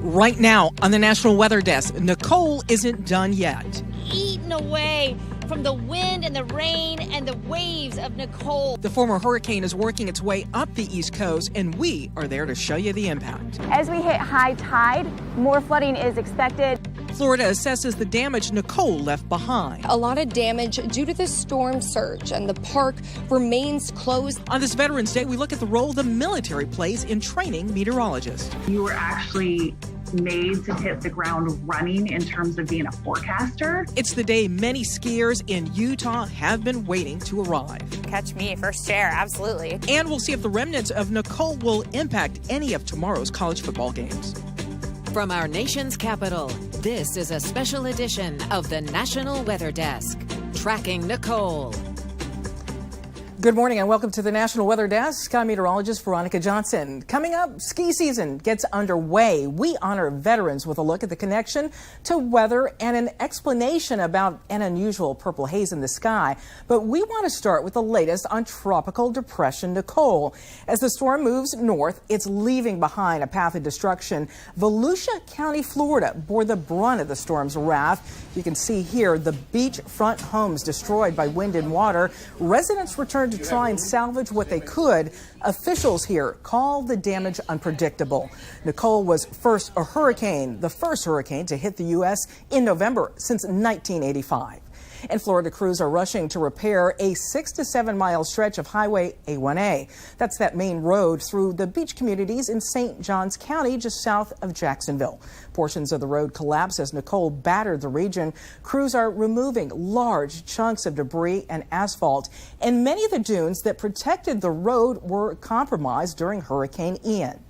Right now on the National Weather Desk, Nicole isn't done yet. Eaten away from the wind and the rain and the waves of Nicole. The former hurricane is working its way up the East Coast, and we are there to show you the impact. As we hit high tide, more flooding is expected. Florida assesses the damage Nicole left behind. A lot of damage due to the storm surge, and the park remains closed. On this Veterans Day, we look at the role the military plays in training meteorologists. You were actually made to hit the ground running in terms of being a forecaster. It's the day many skiers in Utah have been waiting to arrive. Catch me first chair, absolutely. And we'll see if the remnants of Nicole will impact any of tomorrow's college football games. From our nation's capital, this is a special edition of the National Weather Desk, tracking Nicole. Good morning and welcome to the National Weather Desk. I'm meteorologist Veronica Johnson. Coming up, ski season gets underway. We honor veterans with a look at the connection to weather and an explanation about an unusual purple haze in the sky. But we want to start with the latest on Tropical Depression Nicole. As the storm moves north, it's leaving behind a path of destruction. Volusia County, Florida, bore the brunt of the storm's wrath. You can see here the beachfront homes destroyed by wind and water. Residents returned to try and salvage what they could. Officials here call the damage unpredictable. Nicole was the first hurricane to hit the U.S. in November since 1985. And Florida crews are rushing to repair a 6 to 7 mile stretch of Highway A1A. That's that main road through the beach communities in St. Johns County, just south of Jacksonville. Portions of the road collapsed as Nicole battered the region. Crews are removing large chunks of debris and asphalt, and many of the dunes that protected the road were compromised during Hurricane Ian.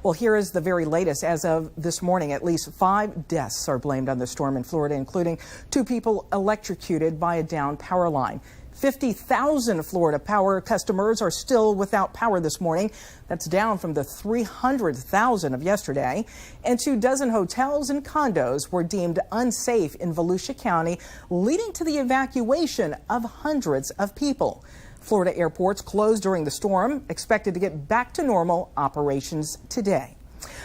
Well, here is the very latest. As of this morning, at least 5 deaths are blamed on the storm in Florida, including 2 people electrocuted by a downed power line. 50,000 Florida power customers are still without power this morning. That's down from the 300,000 of yesterday. And 24 hotels and condos were deemed unsafe in Volusia County, leading to the evacuation of hundreds of people. Florida airports closed during the storm, expected to get back to normal operations today.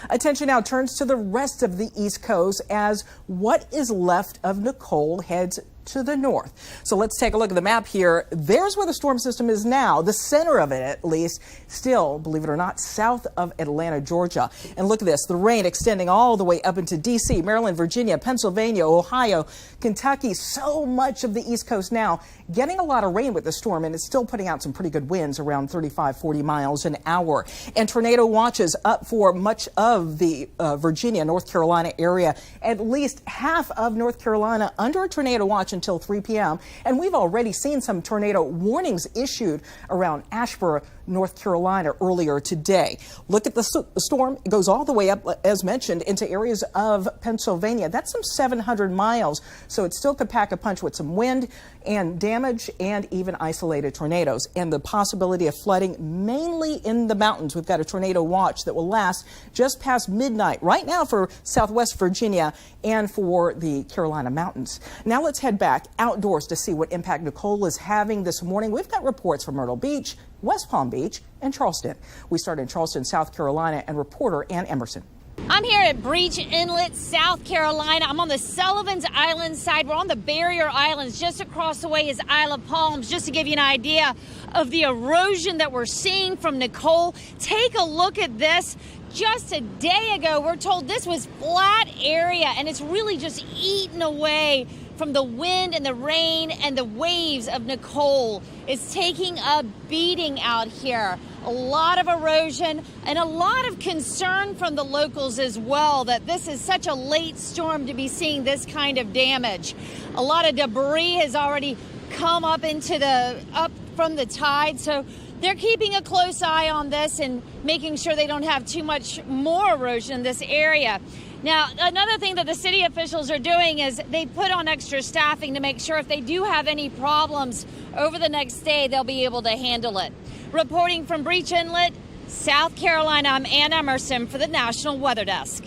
Attention now turns to the rest of the East Coast as what is left of Nicole heads to the north. So let's take a look at the map here. There's where the storm system is now, the center of it at least, still, believe it or not, south of Atlanta, Georgia. And look at this, the rain extending all the way up into D.C., Maryland, Virginia, Pennsylvania, Ohio, Kentucky, so much of the East Coast now getting a lot of rain with the storm, and it's still putting out some pretty good winds around 35, 40 miles an hour. And tornado watches up for much of the Virginia, North Carolina area. At least half of North Carolina under a tornado watch until 3 p.m. And we've already seen some tornado warnings issued around Asheboro, North Carolina earlier today. Look at the storm. It goes all the way up, as mentioned, into areas of Pennsylvania. That's some 700 miles. So it still could pack a punch with some wind and damage and even isolated tornadoes. And the possibility of flooding mainly in the mountains. We've got a tornado watch that will last just past midnight right now for Southwest Virginia and for the Carolina mountains. Now let's head back outdoors to see what impact Nicole is having this morning. We've got reports from Myrtle Beach, West Palm Beach, and Charleston. We start in Charleston, South Carolina, and reporter Ann Emerson. I'm here at Breach Inlet, South Carolina. I'm on the Sullivan's Island side. We're on the Barrier Islands. Just across the way is Isle of Palms. Just to give you an idea of the erosion that we're seeing from Nicole, take a look at this. Just a day ago, we're told this was flat area, and it's really just eaten away from the wind and the rain and the waves of Nicole. It's taking a beating out here. A lot of erosion and a lot of concern from the locals as well that this is such a late storm to be seeing this kind of damage. A lot of debris has already come up from the tide, so they're keeping a close eye on this and making sure they don't have too much more erosion in this area. Now, another thing that the city officials are doing is they put on extra staffing to make sure if they do have any problems over the next day, they'll be able to handle it. Reporting from Breach Inlet, South Carolina, I'm Ann Emerson for the National Weather Desk.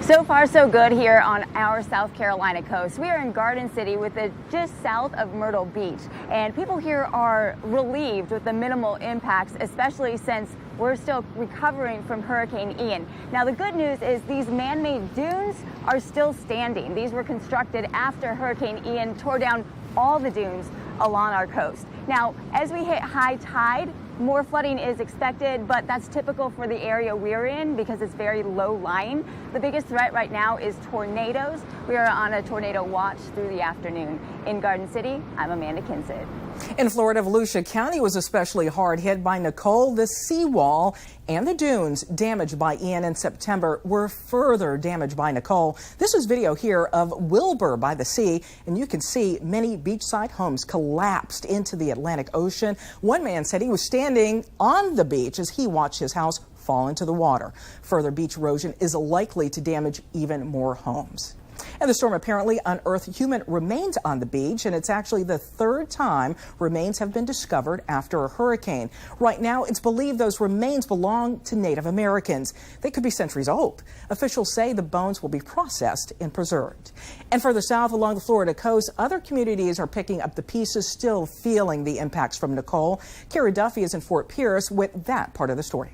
So far, so good here on our South Carolina coast. We are in Garden City, with it just south of Myrtle Beach, and people here are relieved with the minimal impacts, especially since we're still recovering from Hurricane Ian. Now, the good news is these man-made dunes are still standing. These were constructed after Hurricane Ian tore down all the dunes along our coast. Now, as we hit high tide, more flooding is expected, but that's typical for the area we're in because it's very low lying. The biggest threat right now is tornadoes. We are on a tornado watch through the afternoon. In Garden City, I'm Amanda Kinsid. In Florida, Volusia County was especially hard hit by Nicole. The seawall and the dunes damaged by Ian in September were further damaged by Nicole. This is video here of Wilbur by the sea, and you can see many beachside homes collapsed into the Atlantic Ocean. One man said he was standing on the beach as he watched his house fall into the water. Further beach erosion is likely to damage even more homes. And the storm apparently unearthed human remains on the beach, and it's actually the third time remains have been discovered after a hurricane. Right now, it's believed those remains belong to Native Americans. They could be centuries old. Officials say the bones will be processed and preserved. And further south along the Florida coast, other communities are picking up the pieces, still feeling the impacts from Nicole. Kara Duffy is in Fort Pierce with that part of the story.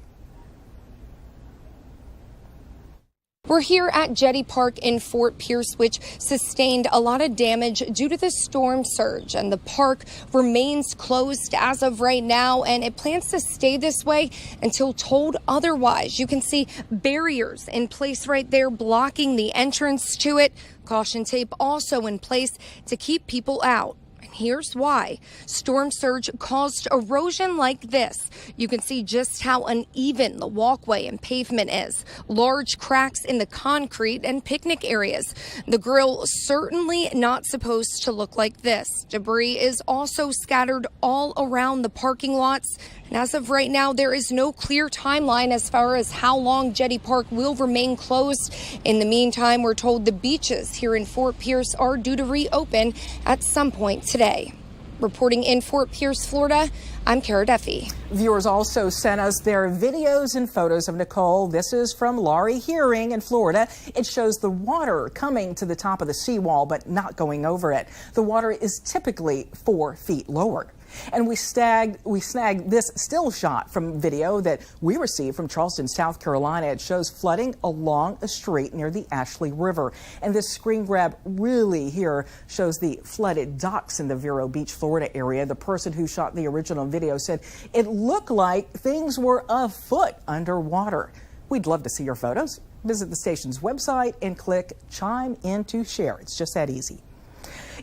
We're here at Jetty Park in Fort Pierce, which sustained a lot of damage due to the storm surge, and the park remains closed as of right now, and it plans to stay this way until told otherwise. You can see barriers in place right there blocking the entrance to it. Caution tape also in place to keep people out. Here's why. Storm surge caused erosion like this. You can see just how uneven the walkway and pavement is. Large cracks in the concrete and picnic areas. The grill certainly not supposed to look like this. Debris is also scattered all around the parking lots. And as of right now, there is no clear timeline as far as how long Jetty Park will remain closed. In the meantime, we're told the beaches here in Fort Pierce are due to reopen at some point today. Reporting in Fort Pierce, Florida, I'm Kara Duffy. Viewers also sent us their videos and photos of Nicole. This is from Laurie Hearing in Florida. It shows the water coming to the top of the seawall, but not going over it. The water is typically 4 feet lower. And we snagged this still shot from video that we received from Charleston, South Carolina. It shows flooding along a street near the Ashley River. And this screen grab really here shows the flooded docks in the Vero Beach, Florida area. The person who shot the original video said it looked like things were a foot underwater. We'd love to see your photos. Visit the station's website and click Chime In to share. It's just that easy.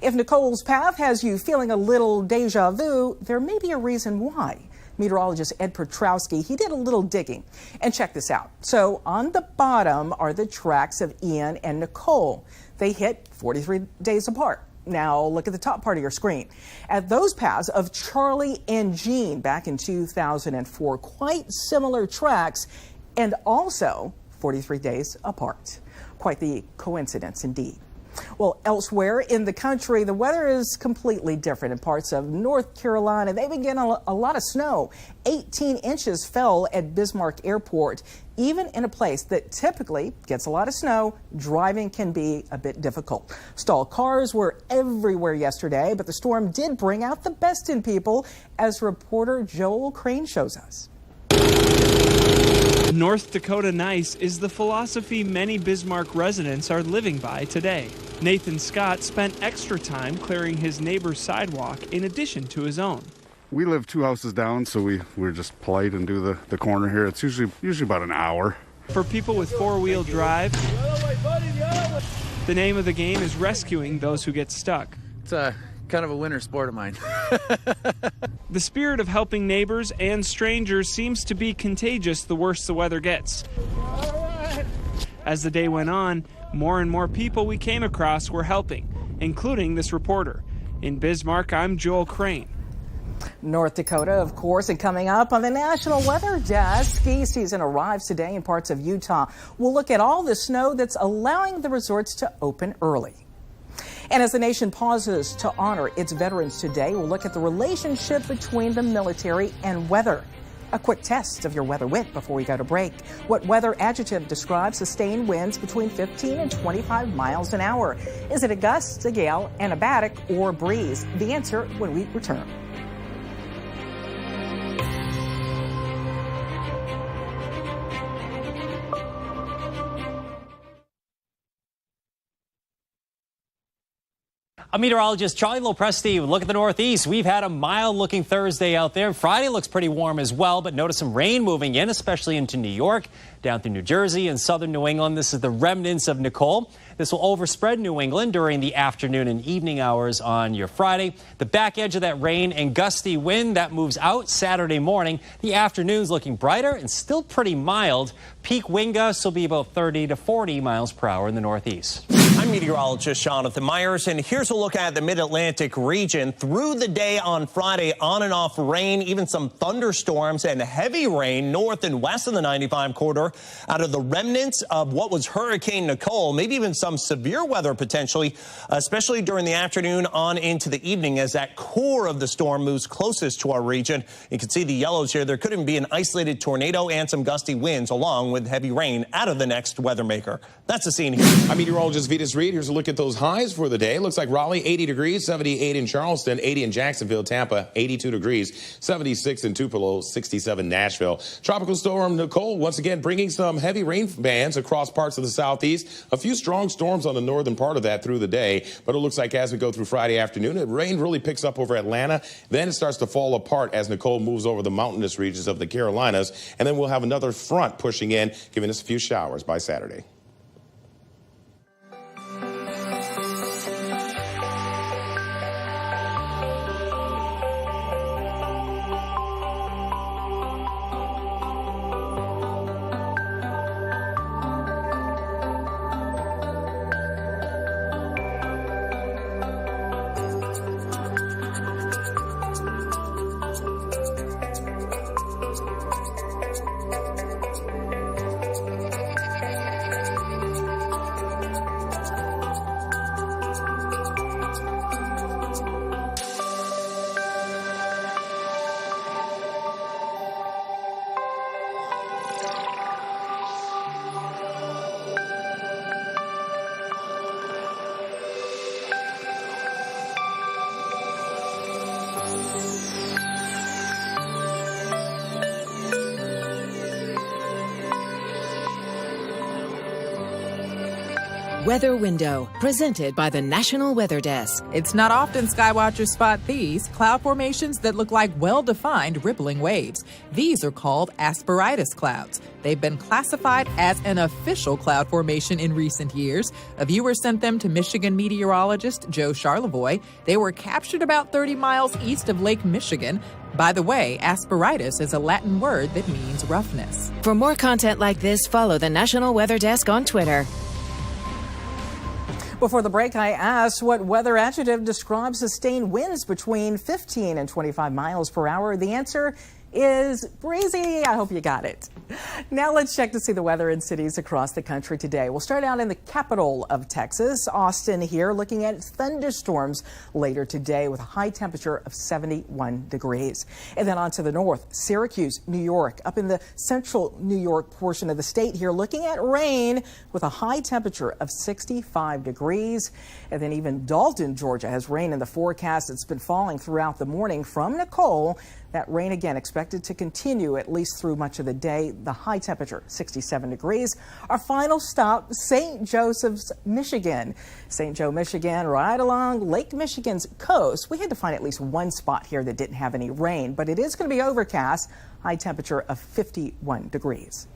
If Nicole's path has you feeling a little deja vu, there may be a reason why. Meteorologist Ed Petrowski, he did a little digging. And check this out. So on the bottom are the tracks of Ian and Nicole. They hit 43 days apart. Now look at the top part of your screen. At those paths of Charlie and Jean back in 2004, quite similar tracks and also 43 days apart. Quite the coincidence indeed. Well, elsewhere in the country, the weather is completely different. In parts of North Carolina, they've been getting a lot of snow. 18 inches fell at Bismarck Airport. Even in a place that typically gets a lot of snow, driving can be a bit difficult. Stalled cars were everywhere yesterday, but the storm did bring out the best in people, as reporter Joel Crane shows us. North Dakota nice is the philosophy many Bismarck residents are living by today. Nathan Scott spent extra time clearing his neighbor's sidewalk in addition to his own. We live 2 houses down, so we're just polite and do the corner here. It's usually about an hour. For people with four-wheel drive, the name of the game is rescuing those who get stuck. It's kind of a winter sport of mine. The spirit of helping neighbors and strangers seems to be contagious the worse the weather gets. As the day went on, more and more people we came across were helping, including this reporter. In Bismarck, I'm Joel Crane. North Dakota, of course, and coming up on the National Weather Desk, ski season arrives today in parts of Utah. We'll look at all the snow that's allowing the resorts to open early. And as the nation pauses to honor its veterans today, we'll look at the relationship between the military and weather. A quick test of your weather wit before we go to break. What weather adjective describes sustained winds between 15 and 25 miles an hour? Is it a gust, a gale, an abatic, or breeze? The answer when we return. I'm meteorologist Charlie Lopresti. Look at the Northeast. We've had a mild-looking Thursday out there. Friday looks pretty warm as well, but notice some rain moving in, especially into New York, down through New Jersey and southern New England. This is the remnants of Nicole. This will overspread New England during the afternoon and evening hours on your Friday. The back edge of that rain and gusty wind, that moves out Saturday morning. The afternoon's looking brighter and still pretty mild. Peak wind gusts will be about 30 to 40 miles per hour in the Northeast. I'm meteorologist Jonathan Myers, and here's a look at the Mid-Atlantic region. Through the day on Friday, on and off rain, even some thunderstorms and heavy rain north and west of the 95 corridor out of the remnants of what was Hurricane Nicole, maybe even some severe weather potentially, especially during the afternoon on into the evening as that core of the storm moves closest to our region. You can see the yellows here. There could even be an isolated tornado and some gusty winds along with heavy rain out of the next weather maker. That's the scene here. I'm meteorologist Vitas Reed. Here's a look at those highs for the day. Looks like Raleigh, 80 degrees, 78 in Charleston, 80 in Jacksonville, Tampa, 82 degrees, 76 in Tupelo, 67 Nashville. Tropical storm Nicole once again bringing some heavy rain bands across parts of the southeast. A few strong storms on the northern part of that through the day, but it looks like as we go through Friday afternoon, the rain really picks up over Atlanta. Then it starts to fall apart as Nicole moves over the mountainous regions of the Carolinas, and then we'll have another front pushing in, giving us a few showers by Saturday. Weather Window, presented by the National Weather Desk. It's not often skywatchers spot these cloud formations that look like well-defined rippling waves. These are called asperitas clouds. They've been classified as an official cloud formation in recent years. A viewer sent them to Michigan meteorologist Joe Charlevoix. They were captured about 30 miles east of Lake Michigan. By the way, asperitas is a Latin word that means roughness. For more content like this, follow the National Weather Desk on Twitter. Before the break, I asked what weather adjective describes sustained winds between 15 and 25 miles per hour. The answer is breezy. I hope you got it. Now let's check to see the weather in cities across the country today. We'll start out in the capital of Texas, Austin here, looking at thunderstorms later today with a high temperature of 71 degrees. And then on to the north, Syracuse, New York, up in the central New York portion of the state here, looking at rain with a high temperature of 65 degrees. And then even Dalton, Georgia, has rain in the forecast. It's been falling throughout the morning from Nicole. That rain again expected to continue at least through much of the day. The high temperature, 67 degrees. Our final stop, St. Joseph's, Michigan. St. Joe, Michigan, right along Lake Michigan's coast. We had to find at least one spot here that didn't have any rain, but it is going to be overcast. High temperature of 51 degrees.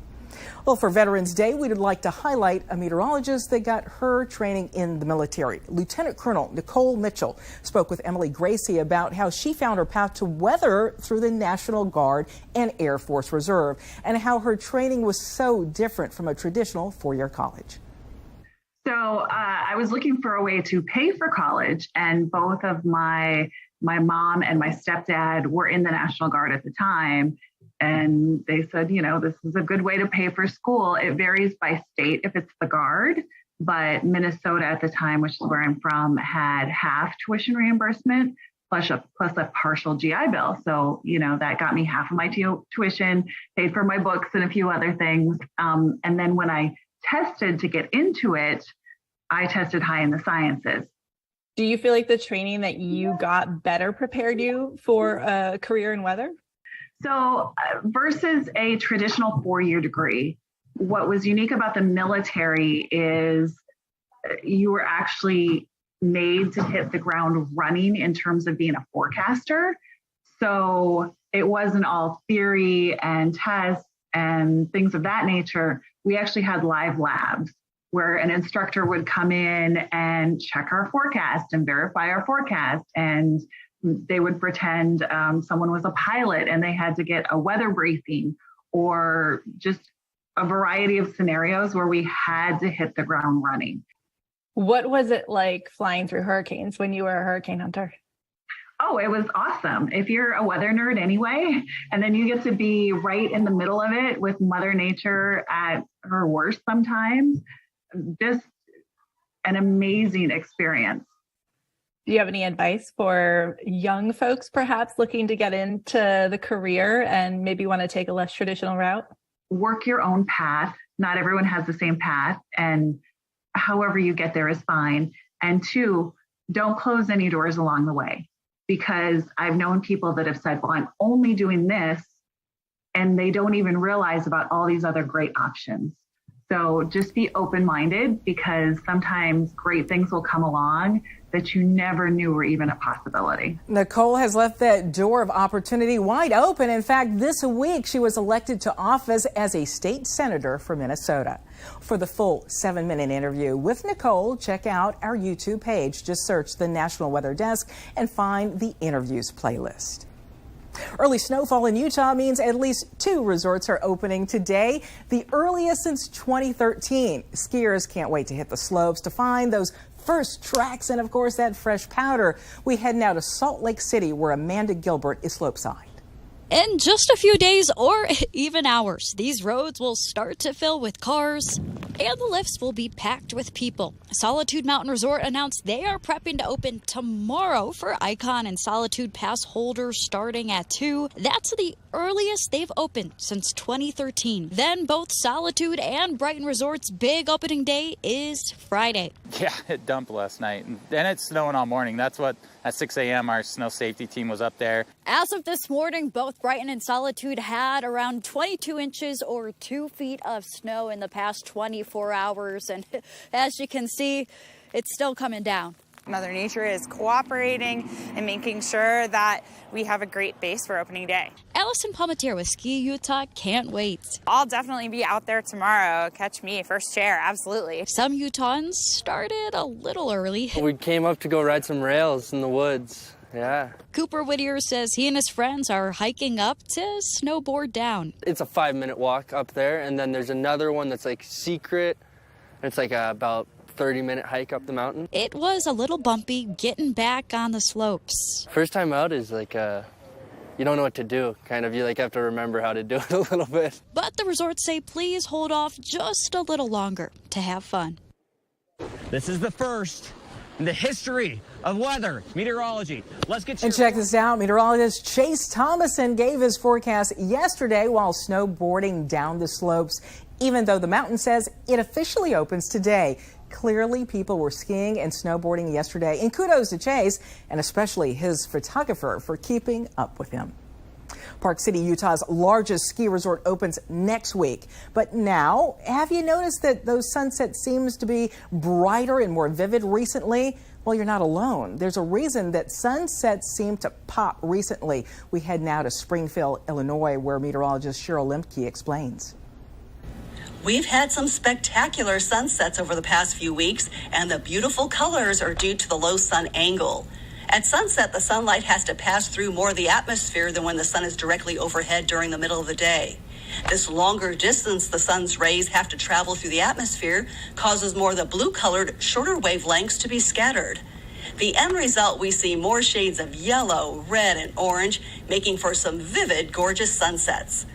Well, for Veterans Day, we would like to highlight a meteorologist that got her training in the military. Lieutenant Colonel Nicole Mitchell spoke with Emily Gracie about how she found her path to weather through the National Guard and Air Force Reserve, and how her training was so different from a traditional four-year college. So I was looking for a way to pay for college, and both of my mom and my stepdad were in the National Guard at the time. And they said, you know, this is a good way to pay for school. It varies by state if it's the Guard, but Minnesota at the time, which is where I'm from, had half tuition reimbursement plus a partial GI Bill. So, you know, that got me half of my tuition, paid for my books and a few other things. And then when I tested to get into it, I tested high in the sciences. Do you feel like the training that you got better prepared you for a career in weather? So versus a traditional four-year degree, what was unique about the military is you were actually made to hit the ground running in terms of being a forecaster. So it wasn't all theory and tests and things of that nature. We actually had live labs where an instructor would come in and check our forecast and verify our forecast. And they would pretend someone was a pilot and they had to get a weather briefing, or just a variety of scenarios where we had to hit the ground running. What was it like flying through hurricanes when you were a hurricane hunter? Oh, it was awesome. If you're a weather nerd anyway, and then you get to be right in the middle of it with Mother Nature at her worst sometimes, just an amazing experience. Do you have any advice for young folks perhaps looking to get into the career and maybe want to take a less traditional route? Work your own path. Not everyone has the same path, and however you get there is fine. And two, don't close any doors along the way, because I've known people that have said, well, I'm only doing this, and they don't even realize about all these other great options. So just be open-minded, because sometimes great things will come along that you never knew were even a possibility. Nicole has left that door of opportunity wide open. In fact, this week she was elected to office as a state senator for Minnesota. For the full 7-minute interview with Nicole, check out our YouTube page. Just search the National Weather Desk and find the interviews playlist. Early snowfall in Utah means at least 2 resorts are opening today, the earliest since 2013. Skiers can't wait to hit the slopes to find those first tracks and, of course, that fresh powder. We head now to Salt Lake City, where Amanda Gilbert is slopeside. In just a few days or even hours, these roads will start to fill with cars and the lifts will be packed with people. Solitude Mountain Resort announced they are prepping to open tomorrow for Icon and Solitude Pass holders starting at 2. That's the earliest they've opened since 2013. Then both Solitude and Brighton Resort's big opening day is Friday. Yeah, it dumped last night. And it's snowing all morning. That's what, at 6 a.m., our snow safety team was up there. As of this morning, both Brighton and Solitude had around 22 inches or 2 feet of snow in the past 24 hours. And as you can see, it's still coming down. Mother Nature is cooperating and making sure that we have a great base for opening day. Allison Palmetier with Ski Utah can't wait. I'll definitely be out there tomorrow. Catch me first chair, absolutely. Some Utahns started a little early. We came up to go ride some rails in the woods. Yeah. Cooper Whittier says he and his friends are hiking up to snowboard down. It's a 5-minute walk up there, and then there's another one that's like secret. It's like about 30-minute hike up the mountain. It was a little bumpy getting back on the slopes. First time out is like you don't know what to do. Kind of, you like have to remember how to do it a little bit. But the resorts say please hold off just a little longer to have fun. This is the first in the history of weather meteorology. Let's get and check this out. Meteorologist Chase Thomason gave his forecast yesterday while snowboarding down the slopes, even though the mountain says it officially opens today. Clearly, people were skiing and snowboarding yesterday, and kudos to Chase and especially his photographer for keeping up with him. Park City, Utah's largest ski resort opens next week. But now, have you noticed that those sunsets seems to be brighter and more vivid recently? Well, you're not alone. There's a reason that sunsets seem to pop recently. We head now to Springfield, Illinois, where meteorologist Cheryl Lemke explains. We've had some spectacular sunsets over the past few weeks, and the beautiful colors are due to the low sun angle. At sunset, the sunlight has to pass through more of the atmosphere than when the sun is directly overhead during the middle of the day. This longer distance the sun's rays have to travel through the atmosphere causes more of the blue-colored, shorter wavelengths to be scattered. The end result, we see more shades of yellow, red, and orange, making for some vivid, gorgeous sunsets.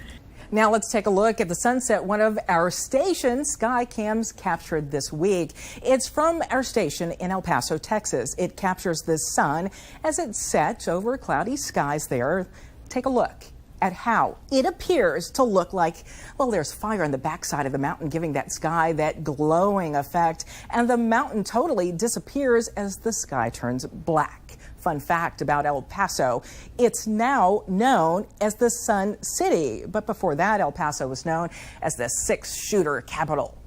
Now let's take a look at the sunset one of our station's sky cams captured this week. It's from our station in El Paso, Texas. It captures the sun as it sets over cloudy skies there. Take a look at how it appears to look like, well, there's fire on the backside of the mountain, giving that sky that glowing effect, and the mountain totally disappears as the sky turns black. Fun fact about El Paso, it's now known as the Sun City, but before that, El Paso was known as the six-shooter capital.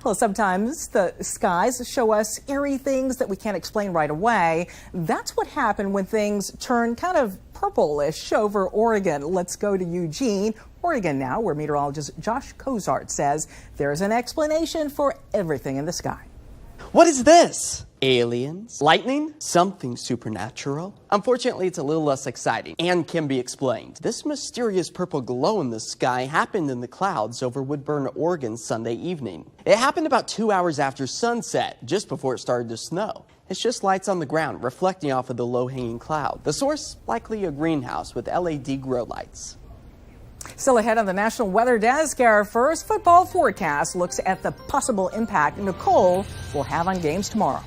Well, sometimes the skies show us eerie things that we can't explain right away. That's what happened when things turn kind of purplish over Oregon. Let's go to Eugene, Oregon now, where meteorologist Josh Cozart says there's an explanation for everything in the sky. What is this? Aliens? Lightning? Something supernatural? Unfortunately, it's a little less exciting and can be explained. This mysterious purple glow in the sky happened in the clouds over Woodburn, Oregon Sunday evening. It happened about 2 hours after sunset, just before it started to snow. It's just lights on the ground reflecting off of the low-hanging cloud. The source, likely a greenhouse with LED grow lights. Still ahead on the National Weather Desk, our first football forecast looks at the possible impact Nicole will have on games tomorrow.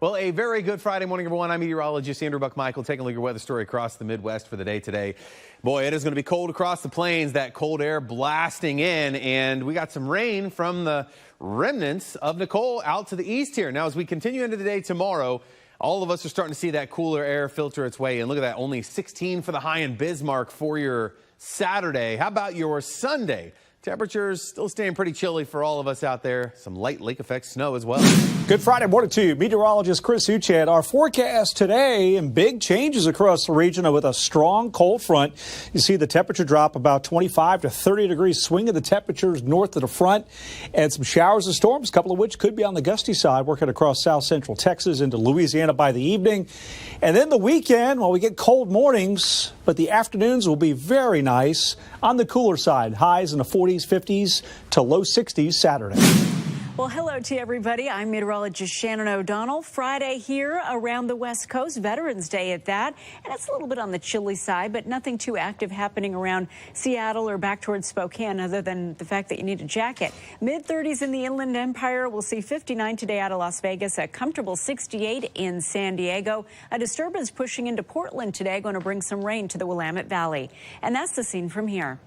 Well, a very good Friday morning, everyone. I'm meteorologist Andrew Buckmichael taking a look at your weather story across the Midwest for the day today. Boy, it is going to be cold across the plains, that cold air blasting in, and we got some rain from the remnants of Nicole out to the east here. Now, as we continue into the day tomorrow, all of us are starting to see that cooler air filter its way in. Look at that, only 16 for the high in Bismarck for your Saturday. How about your Sunday? Temperatures still staying pretty chilly for all of us out there. Some light lake effect snow as well. Good Friday morning to you. Meteorologist Chris Uchad. Our forecast today, and big changes across the region with a strong cold front. You see the temperature drop about 25 to 30 degrees, swing of the temperatures north of the front, and some showers and storms, a couple of which could be on the gusty side, working across south central Texas into Louisiana by the evening. And then the weekend, well, we get cold mornings, but the afternoons will be very nice on the cooler side. Highs in the 40s, 50s to low 60s Saturday. Well, hello to everybody. I'm meteorologist Shannon O'Donnell. Friday here around the West Coast, Veterans Day at that. And it's a little bit on the chilly side, but nothing too active happening around Seattle or back towards Spokane other than the fact that you need a jacket. Mid-30s in the Inland Empire. We'll see 59 today out of Las Vegas, a comfortable 68 in San Diego. A disturbance pushing into Portland today, going to bring some rain to the Willamette Valley. And that's the scene from here.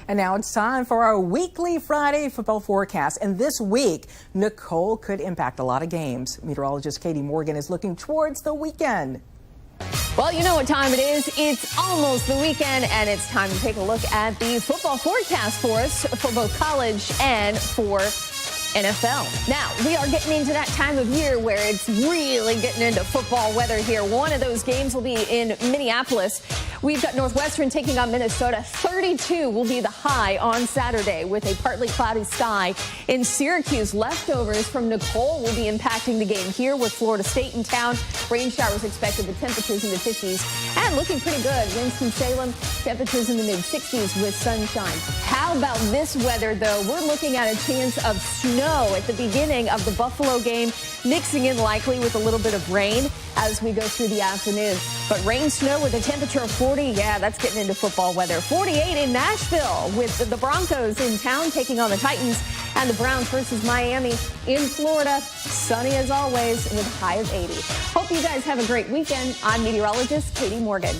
And now it's time for our weekly Friday football forecast. And this week, Nicole could impact a lot of games. Meteorologist Katie Morgan is looking towards the weekend. Well, you know what time it is. It's almost the weekend, and it's time to take a look at the football forecast for us for both college and for NFL. Now, we are getting into that time of year where it's really getting into football weather here. One of those games will be in Minneapolis. We've got Northwestern taking on Minnesota. 32 will be the high on Saturday with a partly cloudy sky. In Syracuse, leftovers from Nicole will be impacting the game here with Florida State in town. Rain showers expected, the temperatures in the 50s. And looking pretty good. Winston-Salem, temperatures in the mid-60s with sunshine. How about this weather, though? We're looking at a chance of snow at the beginning of the Buffalo game, mixing in likely with a little bit of rain as we go through the afternoon. But rain, snow with a temperature of 40, yeah, that's getting into football weather. 48 in Nashville with the Broncos in town taking on the Titans, and the Browns versus Miami in Florida. Sunny as always with a high of 80. Hope you guys have a great weekend. I'm meteorologist Katie Morgan.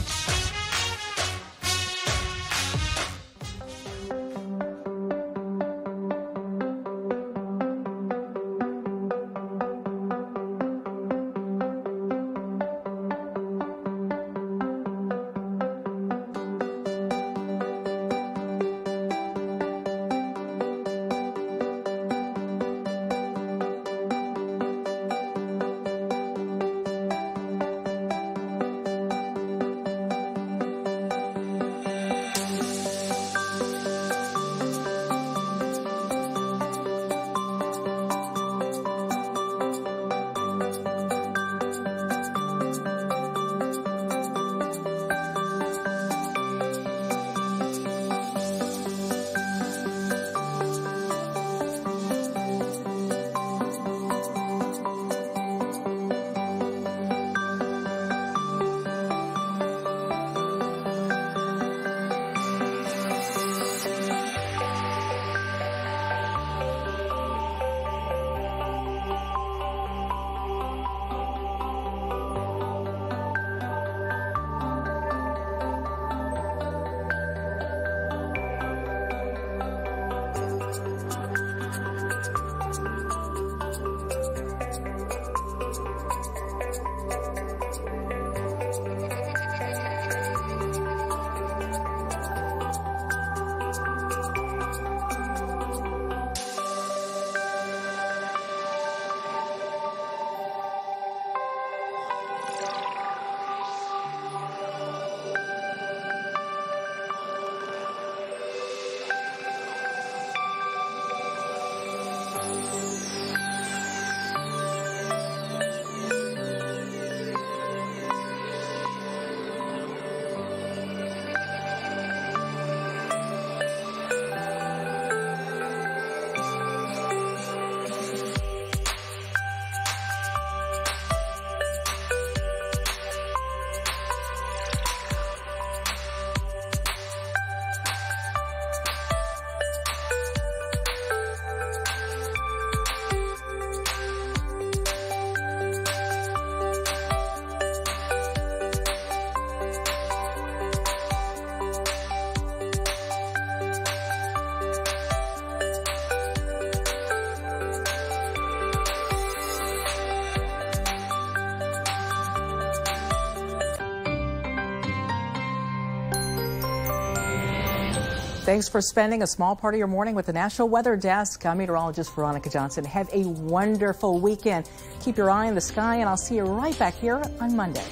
Thanks for spending a small part of your morning with the National Weather Desk. I'm meteorologist Veronica Johnson. Have a wonderful weekend. Keep your eye on the sky, and I'll see you right back here on Monday.